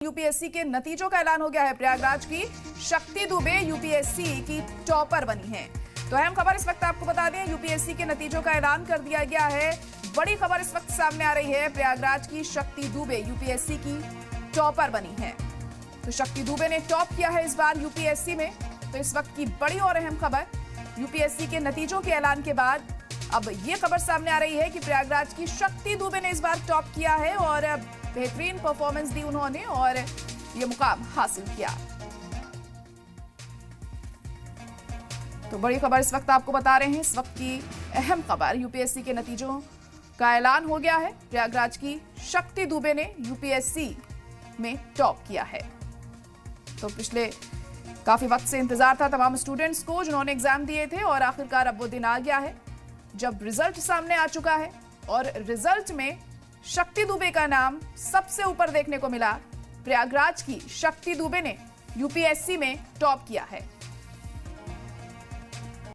UPSC के नतीजों का ऐलान हो गया है। प्रयागराज की शक्ति दुबे यूपीएससी की टॉपर बनी है। तो अहम खबर इस वक्त आपको बता दें, यूपीएससी के नतीजों का ऐलान कर दिया गया है। बड़ी खबर इस वक्त सामने आ रही है। प्रयागराज की शक्ति दुबे यूपीएससी की टॉपर बनी है। तो शक्ति दुबे ने टॉप किया है इस बार यूपीएससी में। तो इस वक्त की बड़ी और अहम खबर, यूपीएससी के नतीजों के ऐलान के बाद अब ये खबर सामने आ रही है कि प्रयागराज की शक्ति दुबे ने इस बार टॉप किया है और बेहतरीन परफॉर्मेंस दी उन्होंने और ये मुकाम हासिल किया। तो बड़ी खबर इस वक्त आपको बता रहे हैं। इस वक्त की अहम खबर, यूपीएससी के नतीजों का ऐलान हो गया है। प्रयागराज की शक्ति दुबे ने यूपीएससी में टॉप किया है। तो पिछले काफी वक्त से इंतजार था तमाम स्टूडेंट्स को जिन्होंने एग्जाम दिए थे और आखिरकार अब वो दिन आ गया है जब रिजल्ट सामने आ चुका है और रिजल्ट में शक्ति दुबे का नाम सबसे ऊपर देखने को मिला। प्रयागराज की शक्ति दुबे ने यूपीएससी में टॉप किया है।